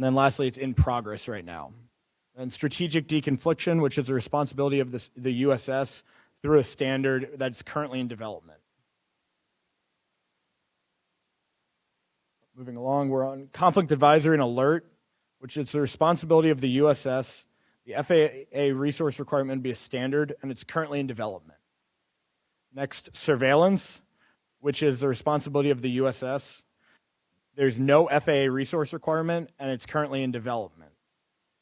And then lastly, it's in progress right now. And strategic deconfliction, which is the responsibility of the USS through a standard that's currently in development. Moving along, we're on conflict advisory and alert, which is the responsibility of the USS. The FAA resource requirement be a standard, and it's currently in development. Next, surveillance, which is the responsibility of the USS. There's no FAA resource requirement, and it's currently in development.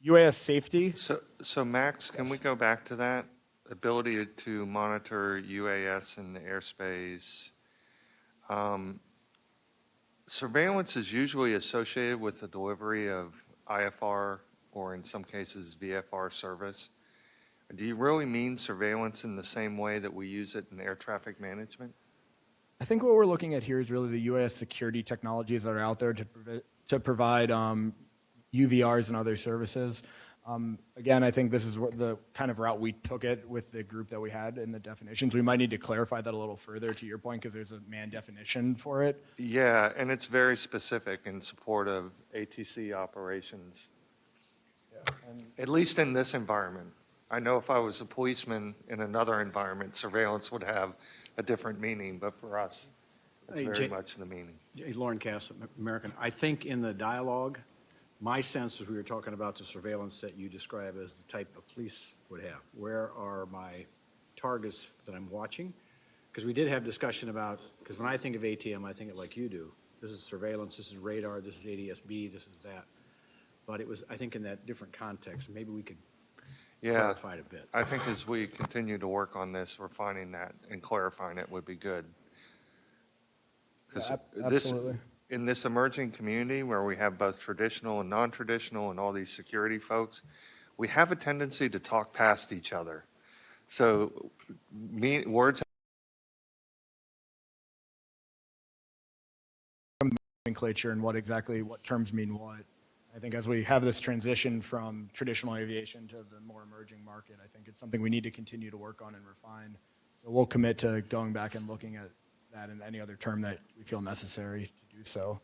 UAS safety. So Max, can we go back to that? Ability to monitor UAS in the airspace. Surveillance is usually associated with the delivery of IFR or in some cases VFR service. Do you really mean surveillance in the same way that we use it in air traffic management? I think what we're looking at here is really the UAS security technologies that are out there to provide UVRs and other services. Again, I think this is the kind of route we took it with the group that we had in the definitions. We might need to clarify that a little further to your point because there's a man definition for it. Yeah, and it's very specific in support of ATC operations, at least in this environment. I know if I was a policeman in another environment, surveillance would have a different meaning, but for us, it's very much the meaning. Hey, Lauren Cass, American. I think in the dialogue, my sense is we were talking about the surveillance that you describe as the type of police would have. Where are my targets that I'm watching? Because we did have discussion about, because when I think of ATM, I think it like you do. This is surveillance, this is radar, this is ADS-B, this is that. But it was, I think, in that different context. Maybe we could clarify it a bit. I think as we continue to work on this, refining that and clarifying it would be good. Because Absolutely. in this emerging community where we have both traditional and non-traditional and all these security folks, we have a tendency to talk past each other. So words Nomenclature and what terms mean what. I think as we have this transition from traditional aviation to the more emerging market, I think it's something we need to continue to work on and refine. So we'll commit to going back and looking at that and any other term that we feel necessary to do so.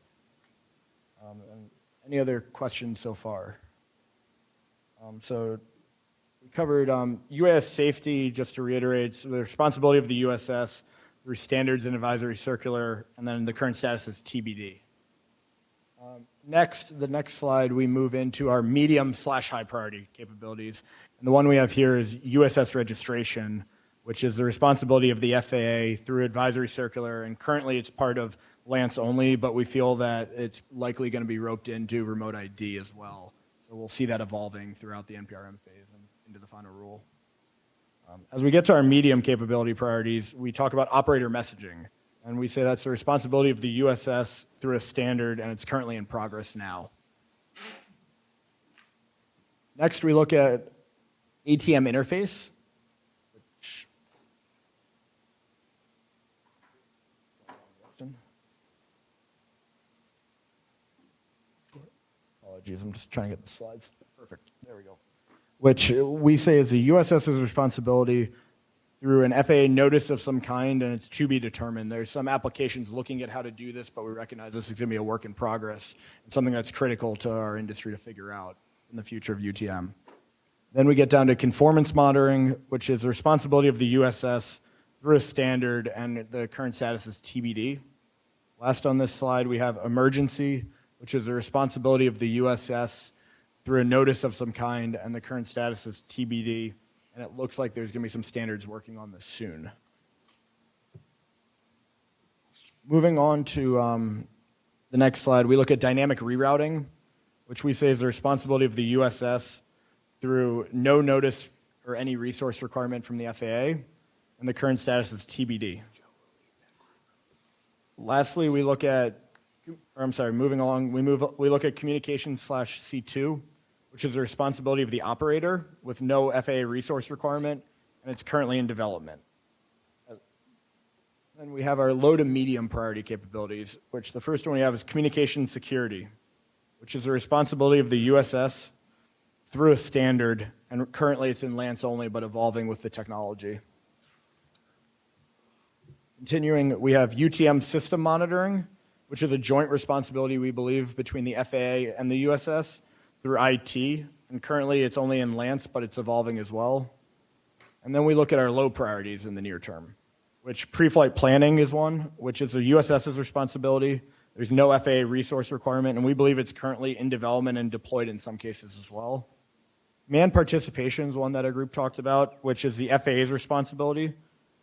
And any other questions so far? So we covered UAS safety, just to reiterate, so the responsibility of the USS through standards and advisory circular, and then the current status is TBD. Next, the next slide, we move into our medium/high priority capabilities. And the one we have here is USS registration, which is the responsibility of the FAA through advisory circular, and currently it's part of Lance only, but we feel that it's likely going to be roped into remote ID as well. So we'll see that evolving throughout the NPRM phase and into the final rule. As we get to our medium capability priorities, we talk about operator messaging, and we say that's the responsibility of the USS through a standard, and it's currently in progress now. Next, we look at ATM interface. Apologies, I'm just trying to get the slides. Perfect, there we go. Which we say is the USS's responsibility through an FAA notice of some kind, and it's to be determined. There's some applications looking at how to do this, but we recognize this is going to be a work in progress and something that's critical to our industry to figure out in the future of UTM. Then we get down to conformance monitoring, which is the responsibility of the USS through a standard, and the current status is TBD. Last on this slide, we have emergency, which is the responsibility of the USS through a notice of some kind, and the current status is TBD, and it looks like there's going to be some standards working on this soon. Moving on to the next slide, we look at dynamic rerouting, which we say is the responsibility of the USS through no notice or any resource requirement from the FAA, and the current status is TBD. Lastly, we look at, moving along, we look at communication/C2, which is the responsibility of the operator with no FAA resource requirement, and it's currently in development. Then we have our low to medium priority capabilities, which the first one we have is communication security, which is the responsibility of the USS through a standard, and currently it's in Lance only, but evolving with the technology. Continuing, we have UTM system monitoring, which is a joint responsibility, we believe, between the FAA and the USS through IT. And currently it's only in Lance, but it's evolving as well. And then we look at our low priorities in the near term, which pre-flight planning is one, which is the USS's responsibility. There's no FAA resource requirement, and we believe it's currently in development and deployed in some cases as well. Manned participation is one that our group talked about, which is the FAA's responsibility,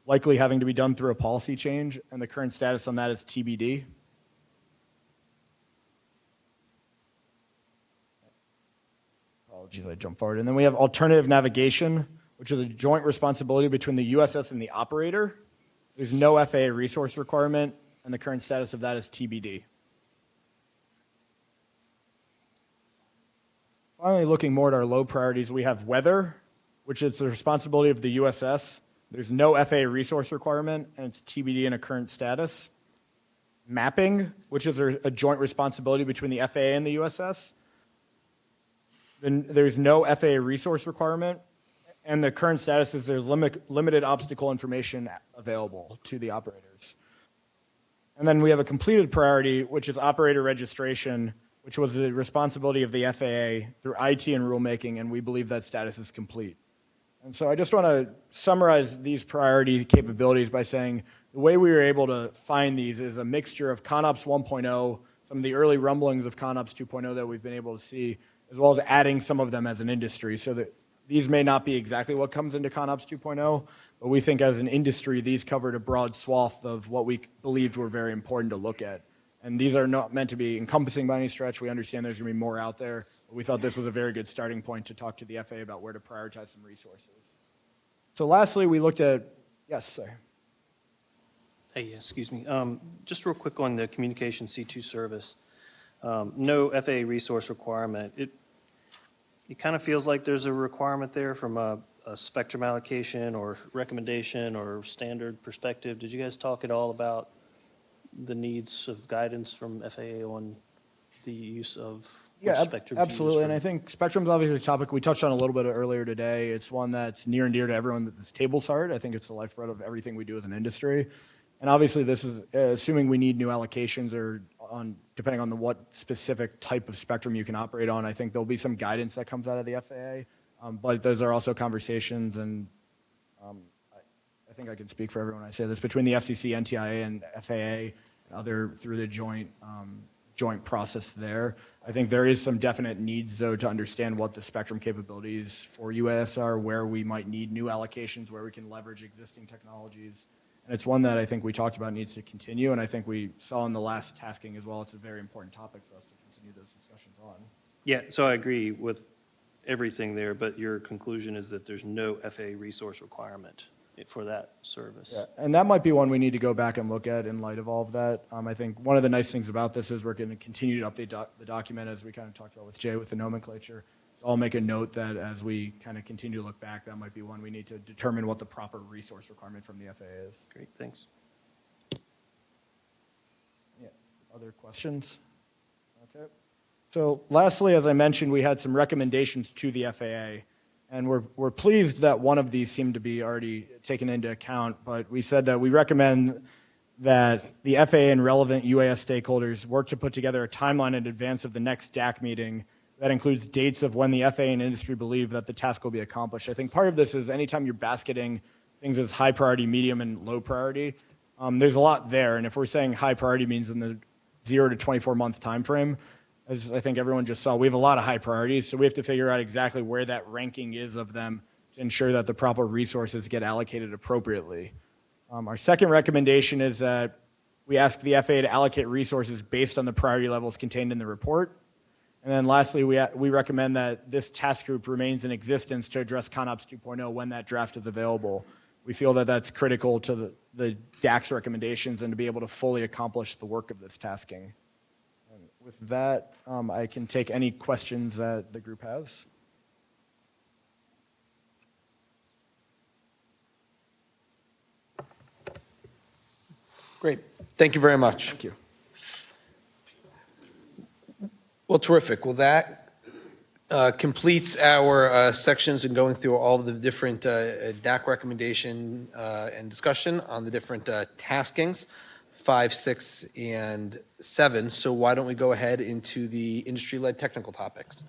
likely having to be done through a policy change, and the current status on that is TBD. Apologies, I jumped forward. And then we have alternative navigation, which is a joint responsibility between the USS and the operator. There's no FAA resource requirement, and the current status of that is TBD. Finally, looking more at our low priorities, we have weather, which is the responsibility of the USS. There's no FAA resource requirement, and it's TBD in a current status. Mapping, which is a joint responsibility between the FAA and the USS. Then there's no FAA resource requirement, and the current status is there's limited obstacle information available to the operators. And then we have a completed priority, which is operator registration, which was the responsibility of the FAA through IT and rulemaking, and we believe that status is complete. And so I just want to summarize these priority capabilities by saying the way we were able to find these is a mixture of ConOps 1.0, some of the early rumblings of ConOps 2.0 that we've been able to see, as well as adding some of them as an industry, so that these may not be exactly what comes into ConOps 2.0, but we think as an industry, these covered a broad swath of what we believed were very important to look at. And these are not meant to be encompassing by any stretch. We understand there's going to be more out there, but we thought this was a very good starting point to talk to the FAA about where to prioritize some resources. So lastly, we looked at, yes, sir. Hey, excuse me. Just real quick on the communication C2 service. No FAA resource requirement. It kind of feels like there's a requirement there from a spectrum allocation or recommendation or standard perspective. Did you guys talk at all about the needs of guidance from FAA on the use of spectrum? Absolutely. And I think spectrum's obviously a topic we touched on a little bit earlier today. It's one that's near and dear to everyone at this table's heart. I think it's the lifeblood of everything we do as an industry. And obviously this is assuming we need new allocations or depending on what specific type of spectrum you can operate on. I think there'll be some guidance that comes out of the FAA. But those are also conversations, and I think I can speak for everyone when I say this, between the FCC, NTIA, and FAA, and other through the joint process there. I think there is some definite needs, though, to understand what the spectrum capabilities for UAS are, where we might need new allocations, where we can leverage existing technologies. And it's one that I think we talked about needs to continue, and I think we saw in the last tasking as well. It's a very important topic for us to continue those discussions on. Yeah, so I agree with everything there, but your conclusion is that there's no FAA resource requirement for that service. Yeah, and that might be one we need to go back and look at in light of all of that. I think one of the nice things about this is we're going to continue to update the document, as we kind of talked about with Jay with the nomenclature. So I'll make a note that as we kind of continue to look back, that might be one we need to determine what the proper resource requirement from the FAA is. Great, thanks. Yeah. Other questions? Okay. So lastly, as I mentioned, we had some recommendations to the FAA, and we're pleased that one of these seemed to be already taken into account, but we said that we recommend that the FAA and relevant UAS stakeholders work to put together a timeline in advance of the next DAC meeting that includes dates of when the FAA and industry believe that the task will be accomplished. I think part of this is anytime you're basketing things as high priority, medium, and low priority, there's a lot there. And if we're saying high priority means in the 0 to 24-month time frame, as I think everyone just saw, we have a lot of high priorities, so we have to figure out exactly where that ranking is of them to ensure that the proper resources get allocated appropriately. Our second recommendation is that we ask the FAA to allocate resources based on the priority levels contained in the report. And then lastly, we recommend that this task group remains in existence to address ConOps 2.0 when that draft is available. We feel that that's critical to the DAC's recommendations and to be able to fully accomplish the work of this tasking. And with that, I can take any questions that the group has. Great. Thank you very much. Thank you. Well, terrific. Well, that completes our sections and going through all of the different DAC recommendation and discussion on the different taskings. 5, 6, and 7. So why don't we go ahead into the industry-led technical topics?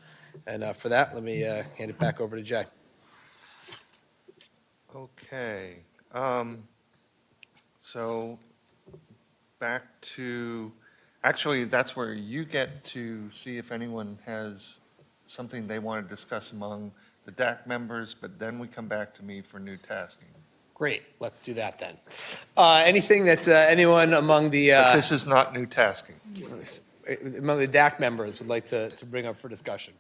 And for that, let me hand it back over to Jay. Okay. So back to, actually, that's where you get to see if anyone has something they want to discuss among the DAC members, but then we come back to me for new tasking. Great, let's do that then. Anything that anyone among the But this is not new tasking. DAC members would like to bring up for discussion?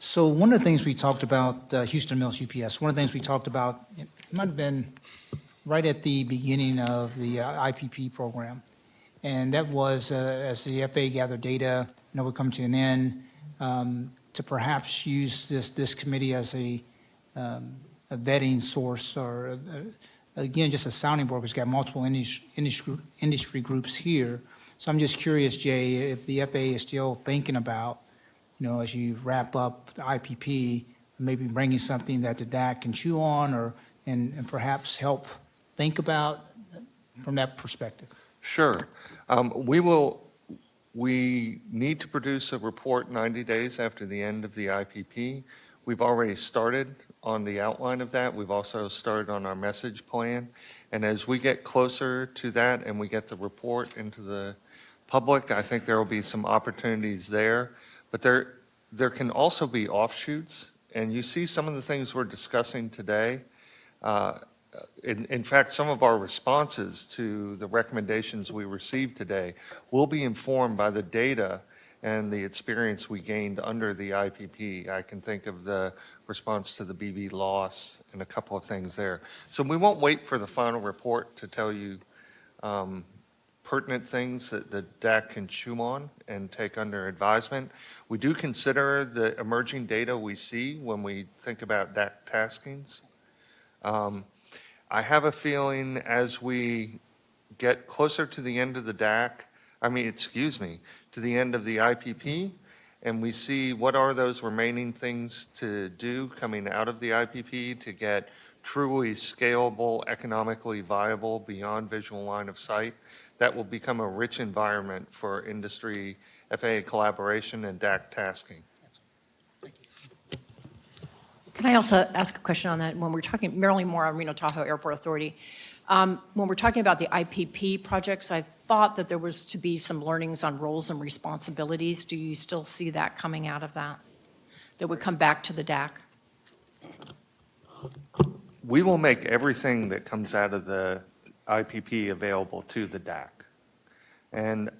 So one of the things we talked about, Houston Mills UPS, one of the things we talked about, it might have been right at the beginning of the IPP program. And that was, as the FAA gathered data, and it would come to an end, to perhaps use this committee as a vetting source or, again, just a sounding board, because we've got multiple industry groups here. So I'm just curious, Jay, if the FAA is still thinking about, as you wrap up the IPP, maybe bringing something that the DAC can chew on and perhaps help think about from that perspective. Sure. We need to produce a report 90 days after the end of the IPP. We've already started on the outline of that. We've also started on our message plan. And as we get closer to that and we get the report into the public, I think there will be some opportunities there. But there can also be offshoots. And you see some of the things we're discussing today. In fact, some of our responses to the recommendations we received today will be informed by the data and the experience we gained under the IPP. I can think of the response to the BB loss and a couple of things there. So we won't wait for the final report to tell you pertinent things that the DAC can chew on and take under advisement. We do consider the emerging data we see when we think about DAC taskings. I have a feeling as we get closer to the end of the to the end of the IPP, and we see what are those remaining things to do coming out of the IPP to get truly scalable, economically viable beyond visual line of sight, that will become a rich environment for industry FAA collaboration and DAC tasking. Can I also ask a question on that? When we're talking, Marilyn Moore on Reno Tahoe Airport Authority, when we're talking about the IPP projects, I thought that there was to be some learnings on roles and responsibilities. Do you still see that coming out of that would come back to the DAC? We will make everything that comes out of the IPP available to the DAC. And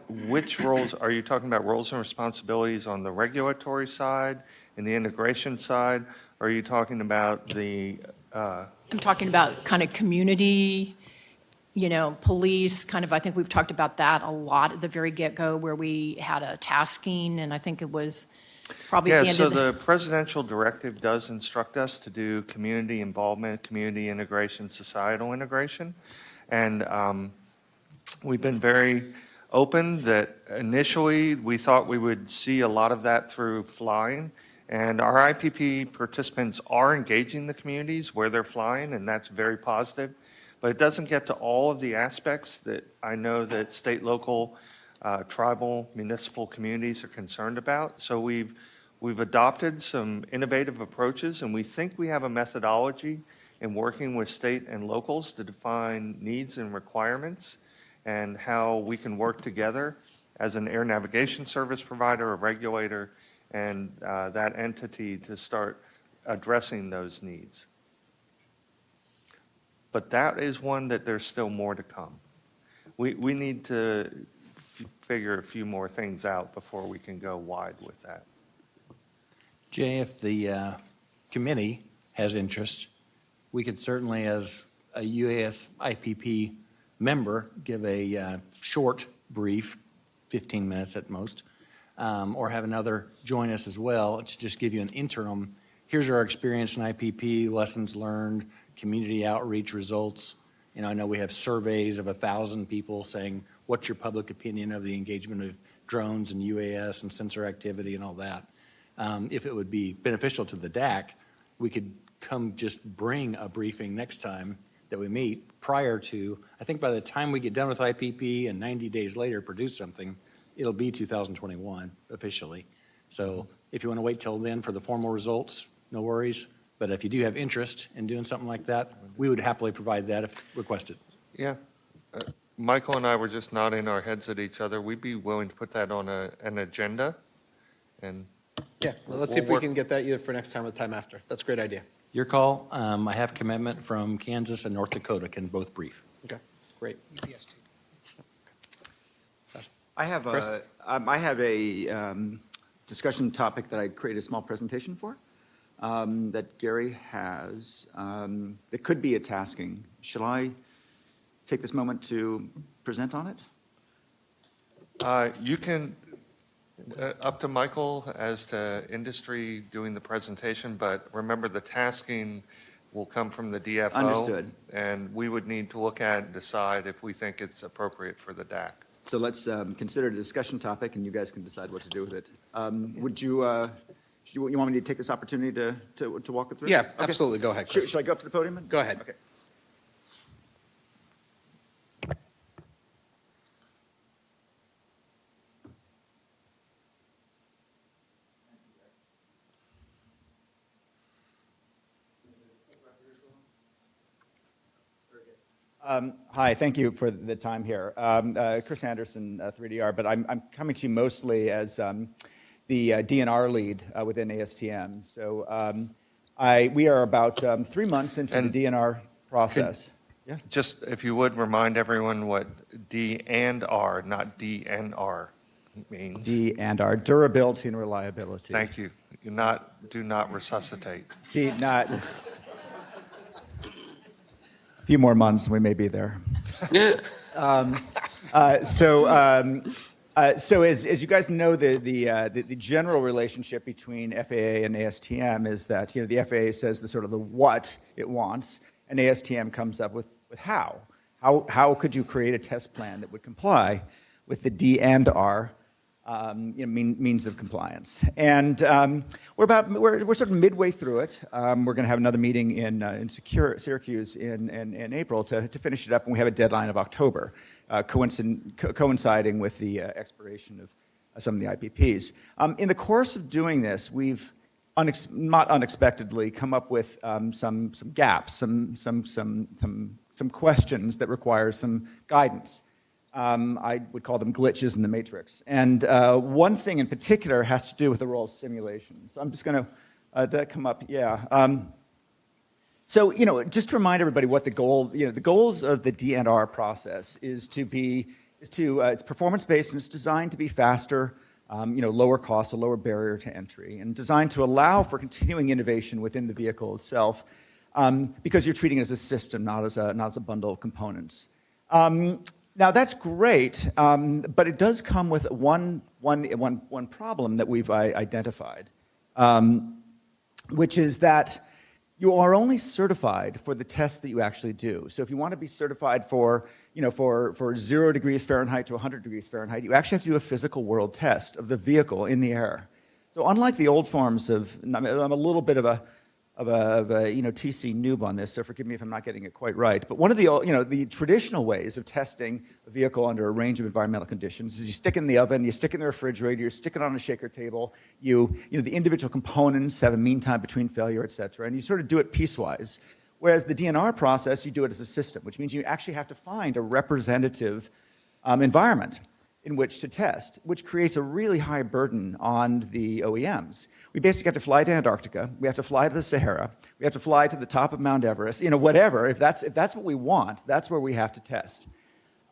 which roles, are you talking about roles and responsibilities on the regulatory side, and the integration side, or are you talking about the? I'm talking about kind of community, police, kind of, I think we've talked about that a lot at the very get-go where we had a tasking, and I think it was probably at the end Yeah, of so the presidential directive does instruct us to do community involvement, community integration, societal integration. And we've been very open that initially we thought we would see a lot of that through flying. And our IPP participants are engaging the communities where they're flying, and that's very positive. But it doesn't get to all of the aspects that I know that state, local, tribal, municipal communities are concerned about. So we've adopted some innovative approaches, and we think we have a methodology in working with state and locals to define needs and requirements and how we can work together as an air navigation service provider, a regulator, and that entity to start addressing those needs. But that is one that there's still more to come. We need to figure a few more things out before we can go wide with that. Jay, if the committee has interest, we could certainly, as a UAS IPP member, give a short brief, 15 minutes at most, or have another join us as well to just give you an interim. Here's our experience in IPP, lessons learned, community outreach results. I know we have surveys of 1,000 people saying, what's your public opinion of the engagement of drones and UAS and sensor activity and all that? If it would be beneficial to the DAC, we could just bring a briefing next time that we meet prior to, I think by the time we get done with IPP and 90 days later produce something, it'll be 2021 officially. So if you want to wait till then for the formal results, no worries. But if you do have interest in doing something like that, we would happily provide that if requested. Yeah. Michael and I were just nodding our heads at each other. We'd be willing to put that on an agenda, and Yeah, well, let's see if we We'll can get that either for next time or the time after. That's a great idea. Your call. I have commitment from Kansas and North Dakota, can both brief. Okay, great. UPS too. I have Chris? a discussion topic that I created a small presentation for, that Gary has, that could be a tasking. Shall I take this moment to present on it? you can, up to Michael as to industry doing the presentation, but remember the tasking will come from the DFO. Understood. And we would need to look at and decide if we think it's appropriate for the DAC. So let's consider it a discussion topic, and you guys can decide what to do with it. Would you want me to take this opportunity to walk it through? Yeah, Okay. absolutely. Go ahead, Chris. Should I go up to the podium? Go ahead. Okay. Hi, thank you for the time here. Chris Anderson, 3DR, but I'm coming to you mostly as the DNR lead within ASTM. So we are about 3 months into And the DNR process. Yeah. Just, if you would, remind everyone what D and R, not DNR, means. D and R, durability and reliability. Thank you. Do not resuscitate. D, not. A few more months and we may be there. So as you guys know, the general relationship between FAA and ASTM is that the FAA says the sort of the what it wants, and ASTM comes up with how. How could you create a test plan that would comply with the D and R means of compliance? And we're sort of midway through it. We're going to have another meeting in Syracuse in April to finish it up, and we have a deadline of October, coinciding with the expiration of some of the IPPs. In the course of doing this, we've not unexpectedly come up with some gaps, some questions that require some guidance. I would call them glitches in the matrix. And one thing in particular has to do with the role of simulation. So I'm just going to, did that come up? Yeah. So, just to remind everybody what the goals of the DNR process it's performance-based and it's designed to be faster, lower cost, a lower barrier to entry, and designed to allow for continuing innovation within the vehicle itself, because you're treating it as a system, not as a bundle of components. Now that's great, but it does come with one problem that we've identified, which is that you are only certified for the tests that you actually do. So if you want to be certified for 0 degrees Fahrenheit to 100 degrees Fahrenheit, you actually have to do a physical world test of the vehicle in the air. So unlike the old forms I'm a little bit of a TC noob on this, so forgive me if I'm not getting it quite right. But one of the traditional ways of testing a vehicle under a range of environmental conditions is you stick it in the oven, you stick it in the refrigerator, you stick it on a shaker table. The individual components have a mean time between failure, et cetera, and you sort of do it piecewise. Whereas the DNR process, you do it as a system, which means you actually have to find a representative environment in which to test, which creates a really high burden on the OEMs. We basically have to fly to Antarctica. We have to fly to the Sahara. We have to fly to the top of Mount Everest. Whatever. If that's what we want, that's where we have to test.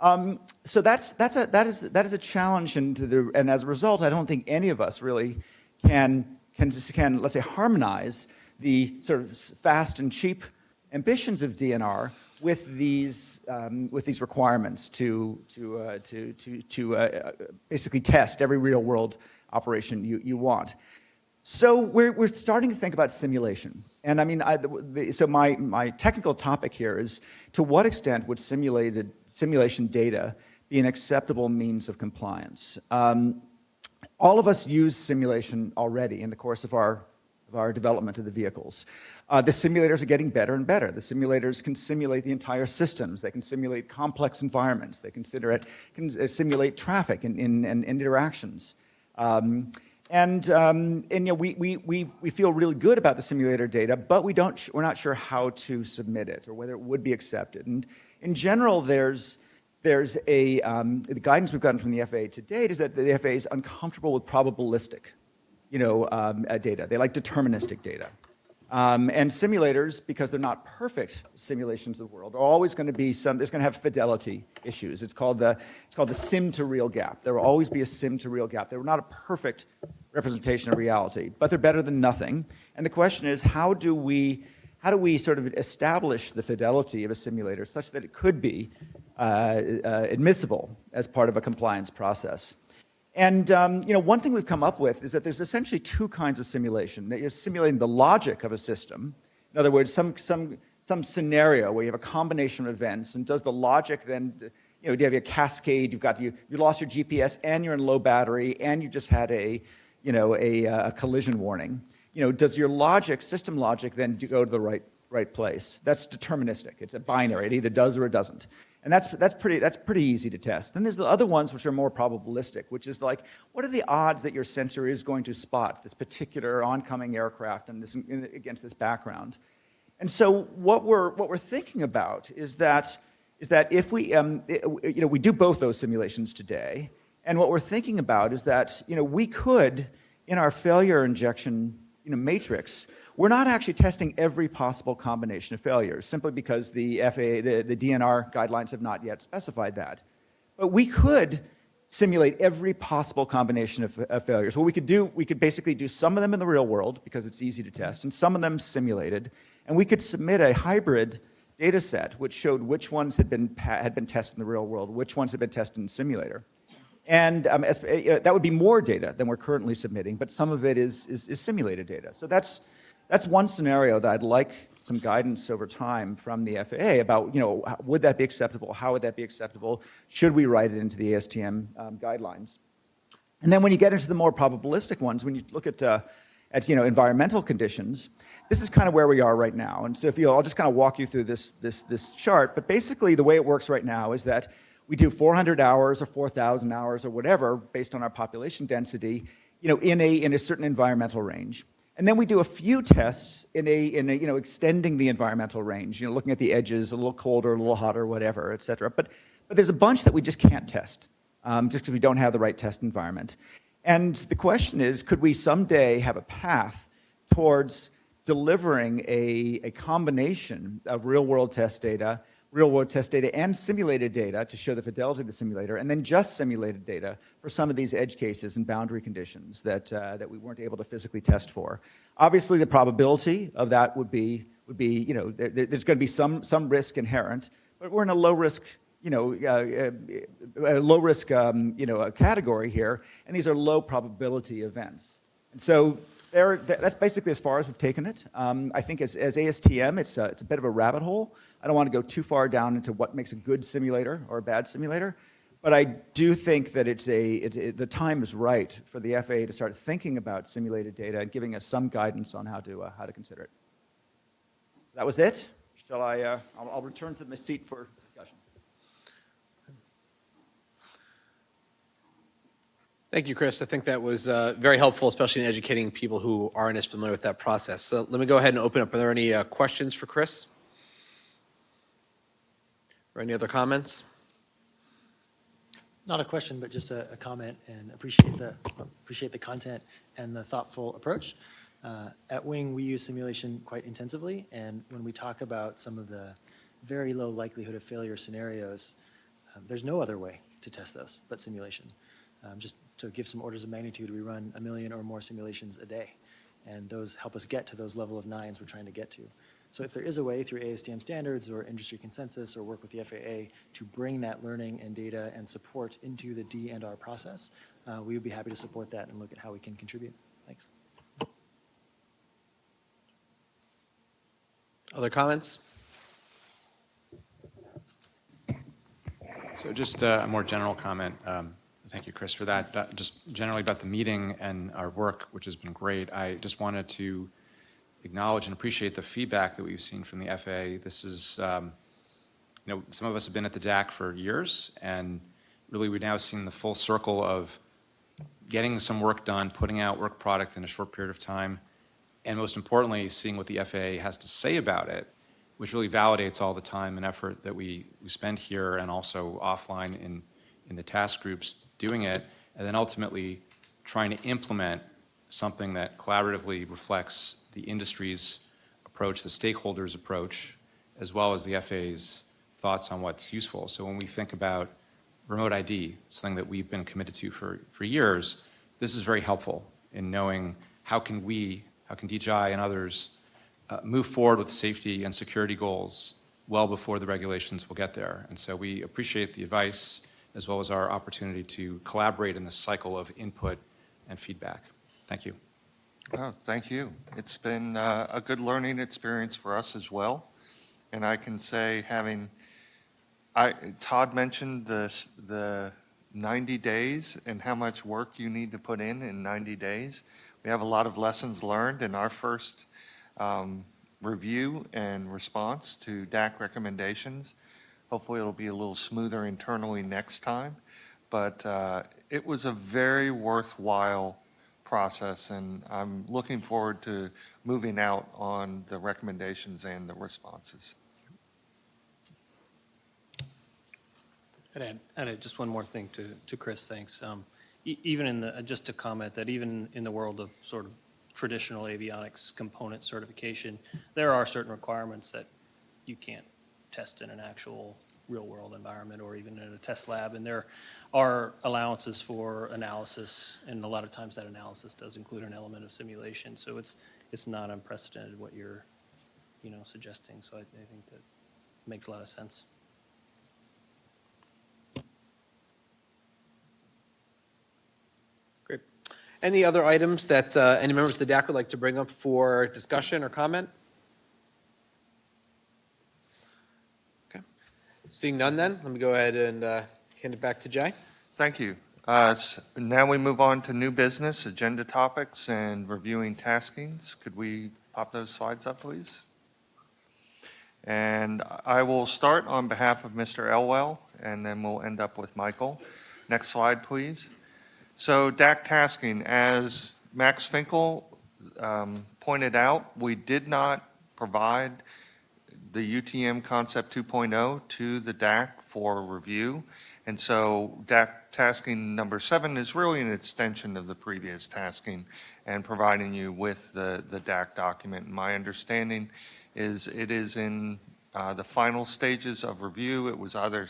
So that is a challenge, and as a result, I don't think any of us really can let's say harmonize the sort of fast and cheap ambitions of DNR with these requirements to basically test every real world operation you want. So we're starting to think about simulation. And I mean, so my technical topic here is, to what extent would simulation data be an acceptable means of compliance? All of us use simulation already in the course of our of our development of the vehicles. The simulators are getting better and better. The simulators can simulate the entire systems. They can simulate complex environments. They can simulate traffic and interactions. And you know, we feel really good about the simulator data, but we're not sure how to submit it or whether it would be accepted. And in general, the guidance we've gotten from the FAA to date is that the FAA is uncomfortable with probabilistic, data. They like deterministic data. And simulators, because they're not perfect simulations of the world, are always going to be there's going to have fidelity issues. It's called the sim to real gap. There will always be a sim to real gap. They're not a perfect representation of reality, but they're better than nothing. And the question is, how do we sort of establish the fidelity of a simulator such that it could be admissible as part of a compliance process? And one thing we've come up with is that there's essentially two kinds of simulation. That you're simulating the logic of a system. In other words, some scenario where you have a combination of events, and does the logic then, do you have a cascade? You lost your GPS, and you're in low battery, and you just had a collision warning. Does your system logic, then go to the right place? That's deterministic. It's a binary. It either does or it doesn't. And that's pretty easy to test. Then there's the other ones which are more probabilistic, which is like, what are the odds that your sensor is going to spot this particular oncoming aircraft against this background? And so what we're thinking about is that if we we do both those simulations today, and what we're thinking about is that we could, in our failure injection matrix, we're not actually testing every possible combination of failures, simply because the FAA, the DNR guidelines have not yet specified that. But we could simulate every possible combination of failures. What we could basically do some of them in the real world, because it's easy to test, and some of them simulated, and we could submit a hybrid data set which showed which ones had been tested in the real world, which ones had been tested in the simulator. And that would be more data than we're currently submitting, but some of it is simulated data. So that's one scenario that I'd like some guidance over time from the FAA about, would that be acceptable? How would that be acceptable? Should we write it into the ASTM guidelines? And then when you get into the more probabilistic ones, when you look at environmental conditions, this is kind of where we are right now. And so I'll just kind of walk you through this chart. But basically, the way it works right now is that we do 400 hours or 4,000 hours or whatever based on our population density, in a certain environmental range. And then we do a few tests in extending the environmental range, looking at the edges, a little colder, a little hotter, whatever, et cetera. But there's a bunch that we just can't test, just because we don't have the right test environment. And the question is, could we someday have a path towards delivering a combination of real-world test data and simulated data to show the fidelity of the simulator, and then just simulated data for some of these edge cases and boundary conditions that we weren't able to physically test for. Obviously, the probability of that would be there's going to be some risk inherent, but we're in a low risk category here, and these are low probability events. And so that's basically as far as we've taken it. I think as ASTM, it's a bit of a rabbit hole. I don't want to go too far down into what makes a good simulator or a bad simulator, but I do think that the time is right for the FAA to start thinking about simulated data and giving us some guidance on how to consider it. That was it. Shall I? I'll return to my seat for discussion. Thank you, Chris. I think that was very helpful, especially in educating people who aren't as familiar with that process. So let me go ahead and open up. Are there any questions for Chris? Or any other comments? Not a question, but just a comment, and appreciate the content and the thoughtful approach. At Wing, we use simulation quite intensively, and when we talk about some of the very low likelihood of failure scenarios, there's no other way to test those but simulation. Just to give some orders of magnitude, we run 1 million or more simulations a day, and those help us get to those level of nines we're trying to get to. So if there is a way through ASTM standards or industry consensus or work with the FAA to bring that learning and data and support into the DNR process, we would be happy to support that and look at how we can contribute. Thanks. Other comments? So just a more general comment. Thank you, Chris, for that. Just generally about the meeting and our work, which has been great. I just wanted to acknowledge and appreciate the feedback that we've seen from the FAA. This is, some of us have been at the DAC for years, and really we're now seeing the full circle of getting some work done, putting out work product in a short period of time, and most importantly, seeing what the FAA has to say about it, which really validates all the time and effort that we spend here and also offline in the task groups doing it, and then ultimately trying to implement something that collaboratively reflects the industry's approach, the stakeholders' approach, as well as the FAA's thoughts on what's useful. So when we think about remote ID, something that we've been committed to for years, this is very helpful in knowing how can DJI and others move forward with safety and security goals well before the regulations will get there. And so we appreciate the advice as well as our opportunity to collaborate in this cycle of input and feedback. Thank you. Oh, thank you. It's been a good learning experience for us as well. And I can say Todd mentioned the 90 days and how much work you need to put in 90 days. We have a lot of lessons learned in our first review and response to DAC recommendations. Hopefully it'll be a little smoother internally next time. But it was a very worthwhile process, and I'm looking forward to moving out on the recommendations and the responses. I'd add just one more thing to Chris, thanks. Even in the, just to comment that even in the world of sort of traditional avionics component certification, there are certain requirements that you can't test in an actual real-world environment or even in a test lab, and there are allowances for analysis, and a lot of times that analysis does include an element of simulation, so it's not unprecedented what you're suggesting, so I think that makes a lot of sense. Great. Any other items that any members of the DAC would like to bring up for discussion or comment? Okay. Seeing none then, let me go ahead and hand it back to Jay. Thank you. Now we move on to new business, agenda topics, and reviewing taskings. Could we pop those slides up, please? And I will start on behalf of Mr. Elwell, and then we'll end up with Michael. Next slide, please. So DAC tasking, as Max Finkel pointed out, we did not provide the UTM Concept 2.0 to the DAC for review. And so DAC tasking number 7 is really an extension of the previous tasking and providing you with the DAC document. My understanding is it is in the final stages of review. It was either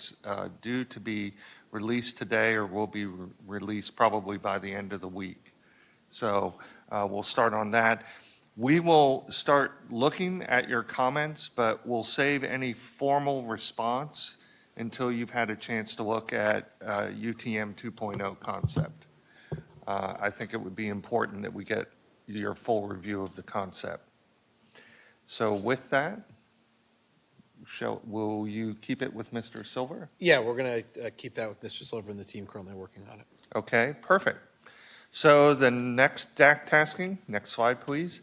due to be released today or will be released probably by the end of the week. So we'll start on that. We will start looking at your comments, but we'll save any formal response until you've had a chance to look at UTM 2.0 concept. I think it would be important that we get your full review of the concept. So with that, will you keep it with Mr. Silver? Yeah, we're going to keep that with Mr. Silver and the team currently working on it. Okay, perfect. So the next DAC tasking, next slide, please.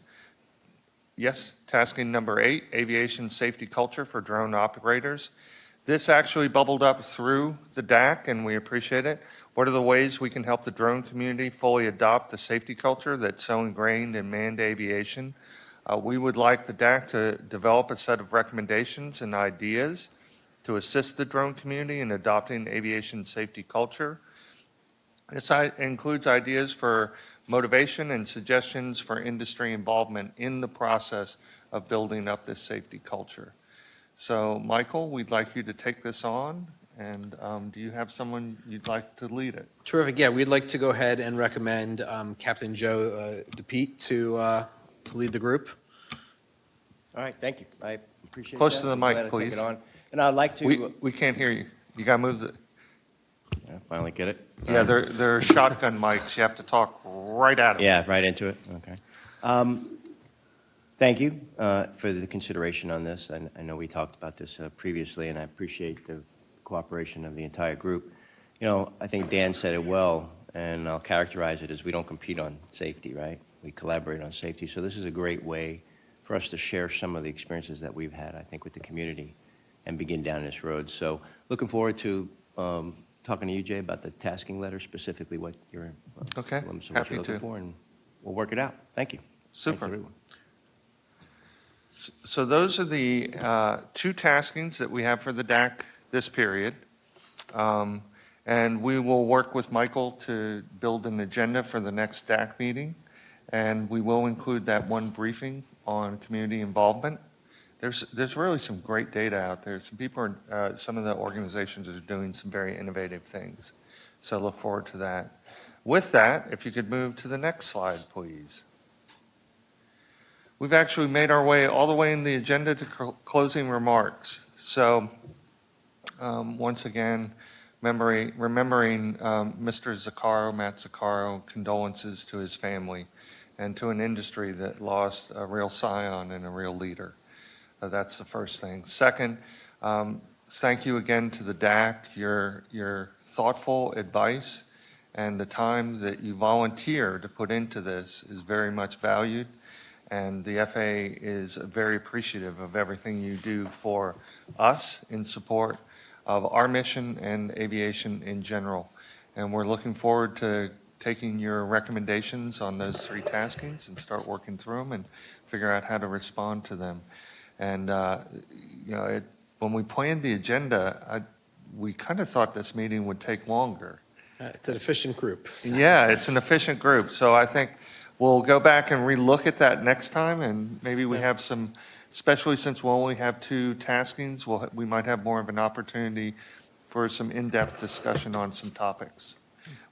Yes, tasking number 8, aviation safety culture for drone operators. This actually bubbled up through the DAC, and we appreciate it. What are the ways we can help the drone community fully adopt the safety culture that's so ingrained in manned aviation? We would like the DAC to develop a set of recommendations and ideas to assist the drone community in adopting aviation safety culture. This includes ideas for motivation and suggestions for industry involvement in the process of building up this safety culture. So, Michael, we'd like you to take this on, and do you have someone you'd like to lead it? Terrific. Yeah, we'd like to go ahead and recommend Captain Joe DePete to lead the group. All right, thank you. I appreciate that. Close to the I'm mic, glad to take please. it on. And I'd like to. We can't hear you. You got to move the. Yeah, finally get it. Yeah, they're shotgun mics. You have to talk right at them. Yeah, right into it. Okay. Thank you for the consideration on this. I know we talked about this previously, and I appreciate the cooperation of the entire group. I think Dan said it well, and I'll characterize it as we don't compete on safety, right? We collaborate on safety. So this is a great way for us to share some of the experiences that we've had, I think, with the community and begin down this road. So looking forward to talking to you, Jay, about the tasking letter, specifically what you're, Okay, what happy you're looking to. for, and we'll work it out. Thank you. Super. Thanks, everyone. So those are the two taskings that we have for the DAC this period. And we will work with Michael to build an agenda for the next DAC meeting. And we will include that one briefing on community involvement. There's really some great data out there. Some people are, some of the organizations are doing some very innovative things. So I look forward to that. With that, if you could move to the next slide, please. We've actually made our way all the way in the agenda to closing remarks. So once again, remembering Mr. Zaccaro, Matt Zaccaro, condolences to his family and to an industry that lost a real scion and a real leader. That's the first thing. Second, thank you again to the DAC. Your thoughtful advice and the time that you volunteer to put into this is very much valued. And the FAA is very appreciative of everything you do for us in support of our mission and aviation in general. And we're looking forward to taking your recommendations on those three taskings and start working through them and figure out how to respond to them. And, when we planned the agenda, we kind of thought this meeting would take longer. It's an efficient group. Yeah, it's an efficient group. So I think we'll go back and relook at that next time, and maybe we have some, especially since we'll only have two taskings, we might have more of an opportunity for some in-depth discussion on some topics.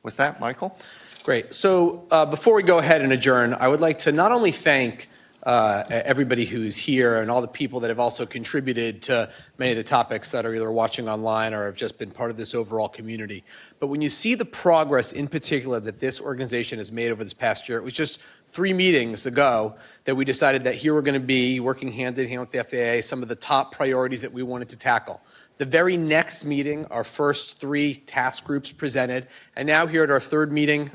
With that, Michael? Great. So before we go ahead and adjourn, I would like to not only thank everybody who's here and all the people that have also contributed to many of the topics that are either watching online or have just been part of this overall community. But when you see the progress in particular that this organization has made over this past year, it was just 3 meetings ago that we decided that here we're going to be working hand in hand with the FAA, some of the top priorities that we wanted to tackle. The very next meeting, our first 3 task groups presented, and now here at our 3rd meeting,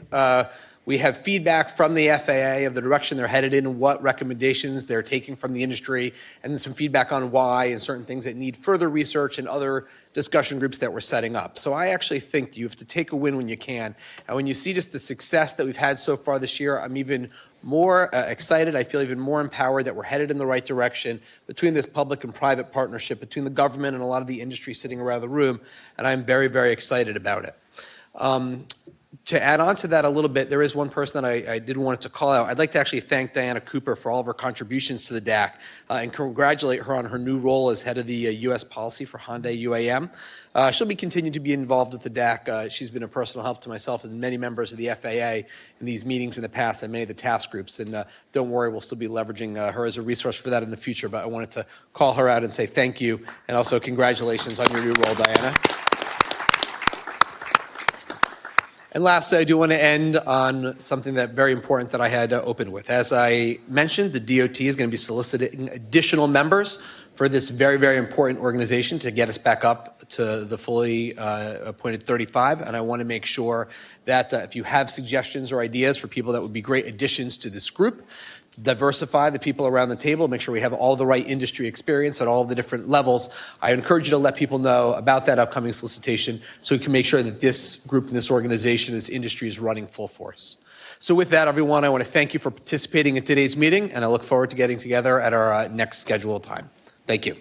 we have feedback from the FAA of the direction they're headed in and what recommendations they're taking from the industry, and then some feedback on why and certain things that need further research and other discussion groups that we're setting up. So I actually think you have to take a win when you can. And when you see just the success that we've had so far this year, I'm even more excited. I feel even more empowered that we're headed in the right direction between this public and private partnership, between the government and a lot of the industry sitting around the room, and I'm very, very excited about it. To add on to that a little bit, there is one person that I did want to call out. I'd like to actually thank Diana Cooper for all of her contributions to the DAC and congratulate her on her new role as head of the U.S. policy for Hyundai UAM. She'll be continuing to be involved with the DAC. She's been a personal help to myself and many members of the FAA in these meetings in the past and many of the task groups. And don't worry, we'll still be leveraging her as a resource for that in the future. But I wanted to call her out and say thank you and also congratulations on your new role, Diana. And lastly, I do want to end on something that very important that I had opened with. As I mentioned, the DOT is going to be soliciting additional members for this very, very important organization to get us back up to the fully appointed 35. And I want to make sure that if you have suggestions or ideas for people that would be great additions to this group, to diversify the people around the table, make sure we have all the right industry experience at all of the different levels. I encourage you to let people know about that upcoming solicitation so we can make sure that this group and this organization, this industry is running full force. So with that, everyone, I want to thank you for participating in today's meeting, and I look forward to getting together at our next scheduled time. Thank you.